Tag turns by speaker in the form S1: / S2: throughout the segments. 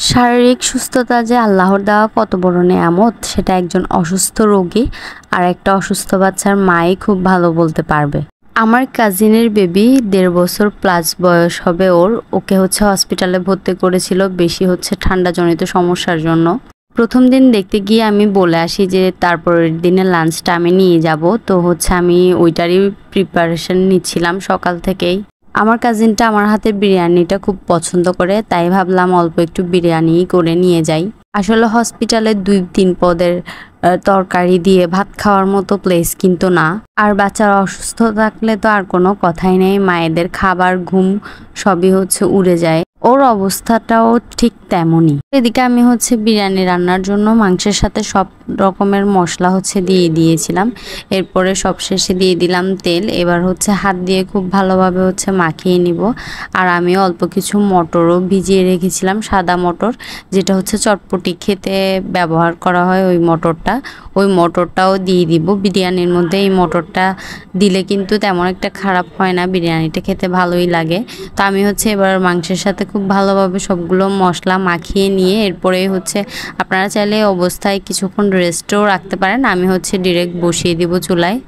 S1: শারীরিক সুস্থতা যে আল্লাহর দেওয়া কত বড় নেয়ামত সেটা একজন অসুস্থ রোগী আর একটা অসুস্থ বাচ্চার মাই খুব ভালো বলতে পারবে। আমার কাজিনের বেবি 1.5 বছর প্লাস বয়স হবে ওকে হসপিটালে ভর্তি করেছিল বেশি ঠান্ডাজনিত সমস্যার জন্য। প্রথম দিন দেখতে গিয়ে আমি বলে আসি যে তারপরের দিনে লাঞ্চটা আমি নিয়ে যাব, তো আমি ওইটারই প্রিপারেশন নিচ্ছিলাম সকাল থেকেই। আমার কাজিনটা আমার হাতের বিরিয়ানিটা খুব পছন্দ করে, তাই ভাবলাম অল্প একটু বিরিয়ানি করে নিয়ে যাই। আসলে হসপিটালে 2-3 পদের তরকারি দিয়ে ভাত খাওয়ার মতো প্লেস কিন্তু না, আর বাচ্চারা অসুস্থ থাকলে তো আর কোনো কথাই নেই, মায়েদের খাবার ঘুম সবই উড়ে যায়। ওর অবস্থাটাও ঠিক তেমনই। এদিকে আমি বিরিয়ানি রান্নার জন্য মাংসের সাথে সব রকমের মশলা দিয়ে দিয়েছিলাম। এরপরে সবশেষে দিয়ে দিলাম তেল। এবার হাত দিয়ে খুব ভালোভাবে মাখিয়ে নিব। আর আমি অল্প কিছু মটরও ভিজিয়ে রেখেছিলাম, সাদা মটর, যেটা চটপটি খেতে ব্যবহার করা হয় ওই মটরটাও দিয়ে দিব বিরিয়ানির মধ্যে। এই মটরটা দিলে কিন্তু তেমন একটা খারাপ হয় না, বিরিয়ানিটা খেতে ভালোই লাগে। তো আমি এবার মাংসের সাথে খুব ভালোভাবে সবগুলো মশলা মাখিয়ে নিয়ে এরপরে আপনারা চাইলে অবস্থায় কিছুক্ষণ রেস্টও রাখতে পারেন। আমি ডিরেক্ট বসিয়ে দিব চুলায়।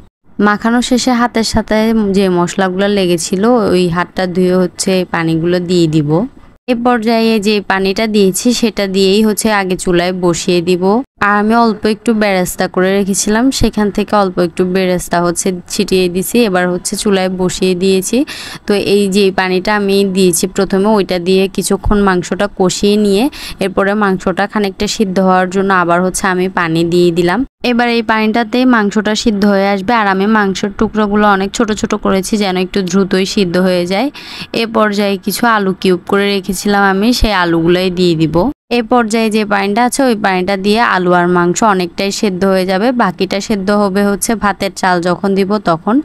S1: মাখানো শেষে হাতের সাথে যে মশলাগুলো লেগেছিল ওই হাতটা ধুয়ে পানিগুলো দিয়ে দিব। এ পর্যায়ে যে পানিটা দিয়েছি সেটা দিয়েই আগে চুলায় বসিয়ে দিব। আর আমি অল্প একটু বেরেস্তা করে রেখেছিলাম, সেখান থেকে অল্প একটু বেরেস্তা ছিটিয়ে দিছি। এবার চুলায় বসিয়ে দিয়েছি। তো এই যে পানিটা আমি দিয়েছি প্রথমে, ওইটা দিয়ে কিছুক্ষণ মাংসটা কষিয়ে নিয়ে এরপরে মাংসটা খানিকটা সিদ্ধ হওয়ার জন্য আবার আমি পানি দিয়ে দিলাম। এবার এই পানিটাতে মাংসটা সিদ্ধ হয়ে আসবে। আর আমি মাংসের টুকরোগুলো অনেক ছোট ছোট করেছি যেন একটু দ্রুতই সিদ্ধ হয়ে যায়। এ পর্যায়ে কিছু আলু কিউব করে রেখেছিলাম, আমি সেই আলুগুলোই দিয়ে দিব। এই পর্যায়ে যে পানিটা আছে ওই পানিটা দিয়ে আলু আর মাংস অনেকটাই সেদ্ধ হয়ে যাবে। বাকিটা সেদ্ধ হবে ভাতের চাল যখন দিব তখন।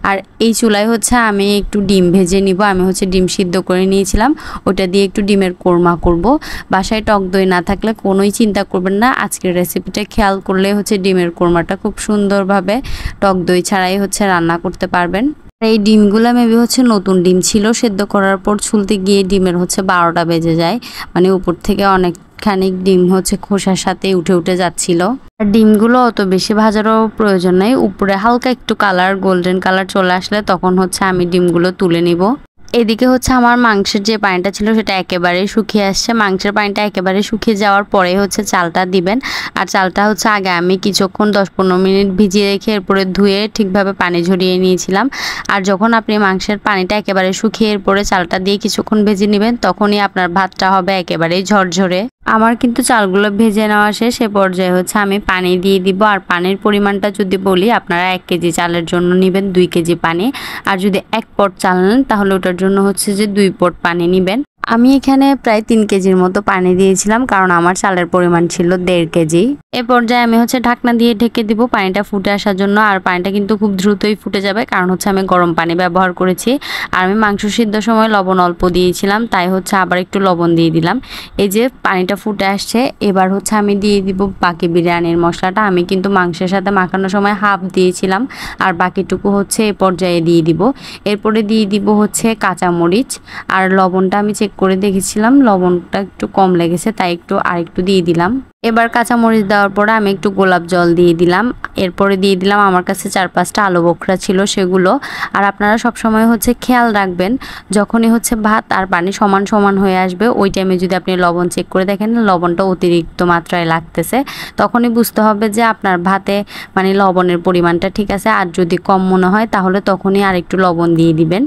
S1: আর এই চুলায় আমি একটু ডিম ভেজে নিব। আমি ডিম সিদ্ধ করে নিয়েছিলাম, ওটা দিয়ে একটু ডিমের কোরমা করব। বাসায় টক দই না থাকলে কোনোই চিন্তা করবেন না, আজকের রেসিপিটা খেয়াল করলে ডিমের কোরমাটা খুব সুন্দরভাবে টক দই ছাড়াই রান্না করতে পারবেন। এই ডিমগুলা মেবি নতুন ডিম ছিল, সেদ্ধ করার পর ছুলতে গিয়ে ডিমের 12টা বেজে যায়, মানে উপর থেকে অনেকখানি ডিম খোসার সাথে উঠে উঠে যাচ্ছিল। আর ডিমগুলো অত বেশি ভাজারও প্রয়োজন নেই, উপরে হালকা একটু কালার গোল্ডেন কালার চলে আসলে তখন আমি ডিমগুলো তুলে নিব। এদিকে আমার মাংসের যে পানিটা ছিল সেটা একেবারে শুকিয়ে আসছে। মাংসের পানিটা একেবারে শুকিয়ে যাওয়ার পরে চালটা দিবেন। আর চালটা আগে আমি কিছুক্ষণ 10-15 মিনিট ভিজিয়ে রেখে এরপরে ধুয়ে ঠিকভাবে পানি ঝরিয়ে নিয়েছিলাম। আর যখন আপনি মাংসের পানিটা একেবারে শুকিয়ে এরপরে চালটা দিয়ে কিছুক্ষণ ভেজে নেবেন তখনই আপনার ভাতটা হবে একেবারেই ঝরঝরে। আমার কিন্তু চালগুলো ভেজে নেওয়া শেষ। সে পর্যায়ে আমি পানি দিয়ে দিব। আর পানির পরিমাণটা যদি বলি, আপনারা 1 কেজি চালের জন্য নেবেন 2 কেজি পানি। আর যদি 1 পট চাল নেন তাহলে ওটার জন্য যে 2 পট পানি নেবেন। আমি এখানে প্রায় 3 কেজির মতো পানি দিয়েছিলাম, কারণ আমার চালের পরিমাণ ছিল 1.5 কেজি। এ পর্যায়ে আমি ঢাকনা দিয়ে ঢেকে দিব পানিটা ফুটে আসার জন্য। আর পানিটা কিন্তু খুব দ্রুতই ফুটে যাবে, কারণ আমি গরম পানি ব্যবহার করেছি। আর আমি মাংস সিদ্ধ সময় লবণ অল্প দিয়েছিলাম, তাই আবার একটু লবণ দিয়ে দিলাম। এই যে পানিটা ফুটে আসছে, এবার আমি দিয়ে দিব বাকি বিরিয়ানির মশলাটা। আমি কিন্তু মাংসের সাথে মাখানোর সময় হাফ দিয়েছিলাম, আর বাকিটুকু এ পর্যায়ে দিয়ে দিব। এরপরে দিয়ে দিব কাঁচামরিচ। আর লবণটা আমি চেক করে দেখেছিলাম, লবণটা একটু কম লেগেছে, তাই আরেকটু দিয়ে দিলাম। এবার কাঁচামরিচ দেওয়ার পরে আমি একটু গোলাপ জল দিয়ে দিলাম। এরপরে দিয়ে দিলাম আমার কাছে 4-5টা আলু বোখরা ছিল সেগুলো। আর আপনারা সবসময় খেয়াল রাখবেন, যখনই ভাত আর পানি সমান সমান হয়ে আসবে ওই টাইমে যদি আপনি লবণ চেক করে দেখেন লবণটা অতিরিক্ত মাত্রায় লাগতেছে, তখনই বুঝতে হবে যে আপনার ভাতে লবণের পরিমাণটা ঠিক আছে। আর যদি কম মনে হয় তাহলে তখনই আর একটু লবণ দিয়ে দিবেন।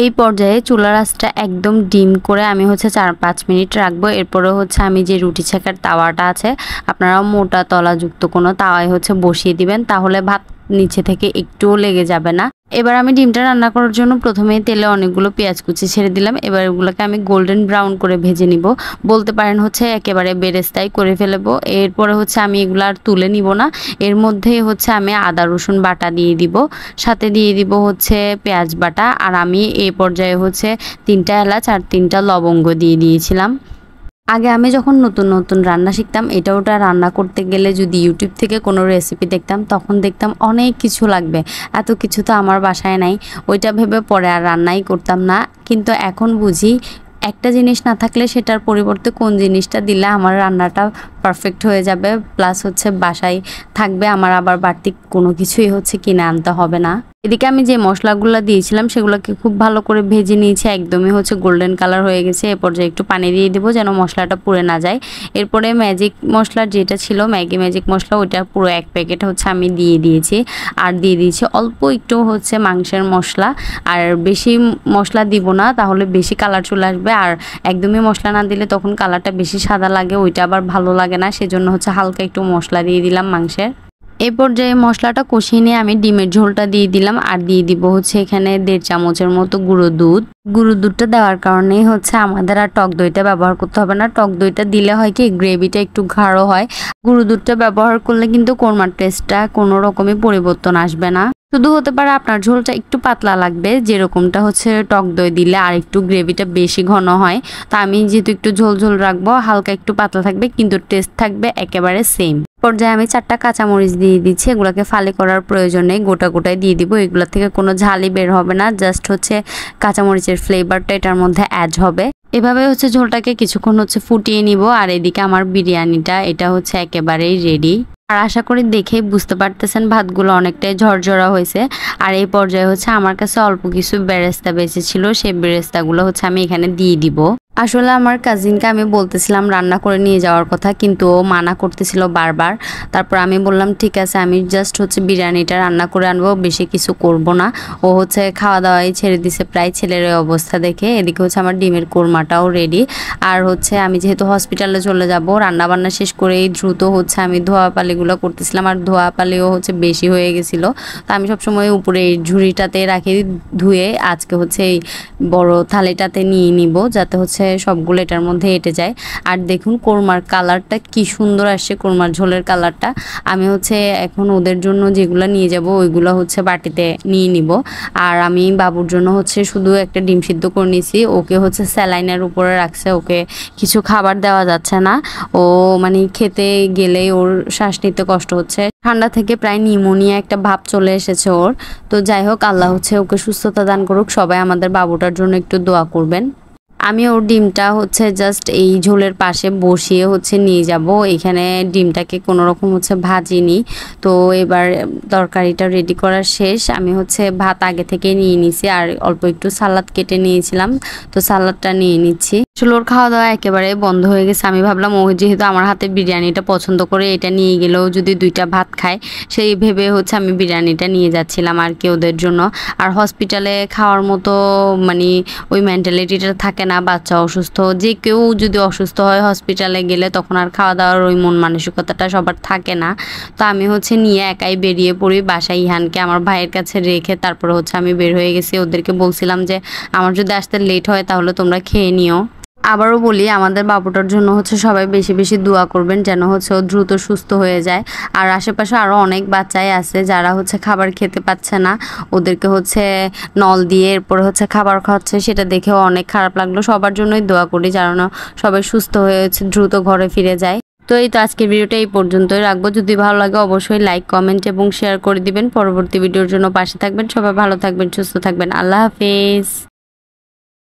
S1: এই পর্যায়ে চুলার আঁচটা একদম ডিম করে আমি 4-5 মিনিট রাখবো। এরপরে আমি যে রুটি ছেঁকার তাওয়াটা আছে, আপনারা মোটা তলাযুক্ত কোনো তাওয়ায় বসিয়ে দিবেন, তাহলে ভাত নিচে থেকে একটুও লেগে যাবে না। এবার আমি ডিমটা রান্না করার জন্য প্রথমেই তেলে অনেকগুলো পেঁয়াজ কুচি ছেড়ে দিলাম। এবার এগুলোকে আমি গোল্ডেন ব্রাউন করে ভেজে নিব। বলতে পারেন একেবারে বেরেস্তাই করে ফেলবো। এরপরে আমি এগুলো আর তুলে নিব না, এর মধ্যেই আমি আদা রসুন বাটা দিয়ে দিব, সাথে দিয়ে দিব পেঁয়াজ বাটা। আর আমি এই পর্যায়ে 3টা এলাচ আর 3টা লবঙ্গ দিয়ে দিয়েছিলাম। আগে আমি যখন নতুন নতুন রান্না শিখতাম, এটা ওটা রান্না করতে গেলে যদি ইউটিউব থেকে কোনো রেসিপি দেখতাম তখন দেখতাম অনেক কিছু লাগবে, এত কিছু তো আমার বাসায় নাই, ওইটা ভেবে পরে আর রান্নাই করতাম না। কিন্তু এখন বুঝি একটা জিনিস না থাকলে সেটার পরিবর্তে কোন জিনিসটা দিলে আমার রান্নাটা পারফেক্ট হয়ে যাবে, প্লাস হচ্ছে বাসায় থাকবে, আমার আবার বাড়তি কোনো কিছুই হচ্ছে কিনে আনতে হবে না। এদিকে আমি যে মশলাগুলো দিয়েছিলাম সেগুলোকে খুব ভালো করে ভেজে নিয়েছি, একদমই হচ্ছে গোল্ডেন কালার হয়ে গেছে। এ পর্যায়ে একটু পানি দিয়ে দেবো যেন মশলাটা পুড়ে না যায়। এরপরে ম্যাজিক মশলা যেটা ছিল, ম্যাগি ম্যাজিক মশলা, ওইটা পুরো 1 প্যাকেট হচ্ছে আমি দিয়ে দিয়েছি। আর দিয়ে দিয়েছি অল্প একটু হচ্ছে মাংসের মশলা। আর বেশি মশলা দিব না, তাহলে বেশি কালার চলে আসবে। আর একদমই মশলা না দিলে তখন কালারটা বেশি সাদা লাগে, ওইটা আবার ভালো লাগে না। সেজন্য হচ্ছে হালকা একটু মশলা দিয়ে দিলাম মাংসের। এই পর্যায়ে মশলাটা কষিয়ে নিয়ে আমি ডিমের ঝোলটা দিয়ে দিলাম। আর দিয়ে দিব হচ্ছে এখানে 1.5 চামচের মতো গুঁড়ো দুধ। গুঁড়ো দুধটা দেওয়ার কারণেই হচ্ছে আমাদের আর টক দইটা ব্যবহার করতে হবে না। টক দইটা দিলে হয় কি গ্রেভিটা একটু গাঢ় হয়। গুঁড়ো দুধটা ব্যবহার করলে কিন্তু কোরমার টেস্টটা কোনো রকমই পরিবর্তন আসবে না। শুধু হতে পারে আপনার ঝোলটা একটু পাতলা লাগবে, যেরকমটা হচ্ছে টক দই দিলে আর একটু গ্রেভিটা বেশি ঘন হয়। তা আমি যেহেতু একটু ঝোল ঝোল রাখবো, হালকা একটু পাতলা থাকবে কিন্তু টেস্ট থাকবে একেবারে সেম। পর্যায়ে আমি 4টা কাঁচামরিচ দিয়ে দিচ্ছি, এগুলোকে ফালি করার প্রয়োজন নেই, গোটা গোটায় দিয়ে দিব। এগুলো থেকে কোনো ঝালই বের হবে না, জাস্ট হচ্ছে কাঁচামরিচের ফ্লেভারটা এটার মধ্যে অ্যাড হবে। এভাবে হচ্ছে ঝোলটাকে কিছুক্ষণ হচ্ছে ফুটিয়ে নিব। আর এদিকে আমার বিরিয়ানিটা এটা হচ্ছে একেবারেই রেডি। আর আশা করি দেখেই বুঝতে পারতেছেন ভাতগুলো অনেকটাই ঝরঝরা হয়েছে। আর এই পর্যায়ে হচ্ছে আমার কাছে অল্প কিছু বেরেস্তা বেঁচে ছিল, সেই বেরেস্তাগুলো হচ্ছে আমি এখানে দিয়ে দিব। আসলে আমার কাজিনকে আমি বলতেছিলাম রান্না করে নিয়ে যাওয়ার কথা, কিন্তু ও মানা করতেছিল বারবার। তারপর আমি বললাম ঠিক আছে, আমি জাস্ট হচ্ছে বিরিয়ানিটা রান্না করে আনবো, বেশি কিছু করব না। ও হচ্ছে খাওয়া দাওয়াই ছেড়ে দিছে প্রায় ছেলের অবস্থা দেখে। এদিকে হচ্ছে আমার ডিমের কোরমাটাও রেডি। আর হচ্ছে আমি যেহেতু হসপিটালে চলে যাব, রান্না বান্না শেষ করেই দ্রুত হচ্ছে আমি ধোয়াপালিগুলো করতেছিলাম। আর ধোয়াপালিও হচ্ছে বেশি হয়ে গেছিলো, তো আমি সবসময় উপরে এই ঝুড়িটাতে রাখি ধুয়ে। আজকে হচ্ছে এই বড় থালিটাতে নিয়ে নিব, যাতে হচ্ছে সবগুলো এটার মধ্যে এঁটে যায়। আর দেখুন কোরমার কালারটা কি সুন্দর আসছে, কোরমার ঝোলের কালারটা। আমি হচ্ছে এখন ওদের জন্য যেগুলো নিয়ে যাব ওইগুলো হচ্ছে বাটিতে নিয়ে নিব। আর আমি বাবুর জন্য হচ্ছে শুধু একটা ডিম সিদ্ধ করে নিয়েছি, ওকে হচ্ছে স্যালাইনের উপরে রাখছে, ওকে কিছু খাবার দেওয়া যাচ্ছে না। ও মানে খেতে গেলেই ওর শ্বাস নিতে কষ্ট হচ্ছে, ঠান্ডা থেকে প্রায় নিউমোনিয়া একটা ভাব চলে এসেছে ওর। তো যাই হোক, আল্লাহ হচ্ছে ওকে সুস্থতা দান করুক। সবাই আমাদের বাবুটার জন্য একটু দোয়া করবেন। আমি ওর ডিমটা হচ্ছে জাস্ট এই ঝোলের পাশে বসিয়ে হচ্ছে নিয়ে যাব। এখানে ডিমটাকে কোনো রকম হচ্ছে ভাজিনি। তো এবার তরকারিটা রেডি করা শেষ। আমি হচ্ছে ভাত আগে থেকে নিয়ে নিছি, আর অল্প একটু সালাদ কেটে নিয়েছিলাম, তো সালাদটা নিয়ে নিচ্ছি। আসলে ওর খাওয়া দাওয়া একেবারে বন্ধ হয়ে গেছে। আমি ভাবলাম ও যেহেতু আমার হাতে বিরিয়ানিটা পছন্দ করে, এটা নিয়ে গেলেও যদি 2টা ভাত খায়, সেই ভেবে হচ্ছে আমি বিরিয়ানিটা নিয়ে যাচ্ছিলাম আর কি ওদের জন্য। আর হসপিটালে খাওয়ার মতো মানে ওই মেন্টালিটিটা থাকে না। বাচ্চা অসুস্থ, যে কেউ যদি অসুস্থ হয় হসপিটালে গেলে, তখন আর খাওয়া দাওয়ার ওই মন মানসিকতাটা সবার থাকে না। তো আমি হচ্ছে নিয়ে একাই বেরিয়ে পড়ি বাসায়, ইহানকে আমার ভাইয়ের কাছে রেখে তারপরে হচ্ছে আমি বের হয়ে গেছি। ওদেরকে বলছিলাম যে আমার যদি আসতে লেট হয় তাহলে তোমরা খেয়ে নিও। আবারও বলি, আমাদের বাবুটার জন্য হচ্ছে সবাই বেশি বেশি দোয়া করবেন, যেন হচ্ছে ও দ্রুত সুস্থ হয়ে যায়। আর আশেপাশে আরও অনেক বাচ্চাই আছে যারা হচ্ছে খাবার খেতে পাচ্ছে না, ওদেরকে হচ্ছে নল দিয়ে এরপরে হচ্ছে খাবার খাওয়াচ্ছে, সেটা দেখেও অনেক খারাপ লাগলো। সবার জন্যই দোয়া করি যেন সবাই সুস্থ হয়ে হচ্ছে দ্রুত ঘরে ফিরে যায়। তো এই তো আজকের ভিডিওটা এই পর্যন্তই রাখবো। যদি ভালো লাগে অবশ্যই লাইক, কমেন্ট এবং শেয়ার করে দিবেন। পরবর্তী ভিডিওর জন্য পাশে থাকবেন। সবাই ভালো থাকবেন, সুস্থ থাকবেন। আল্লাহ হাফেজ।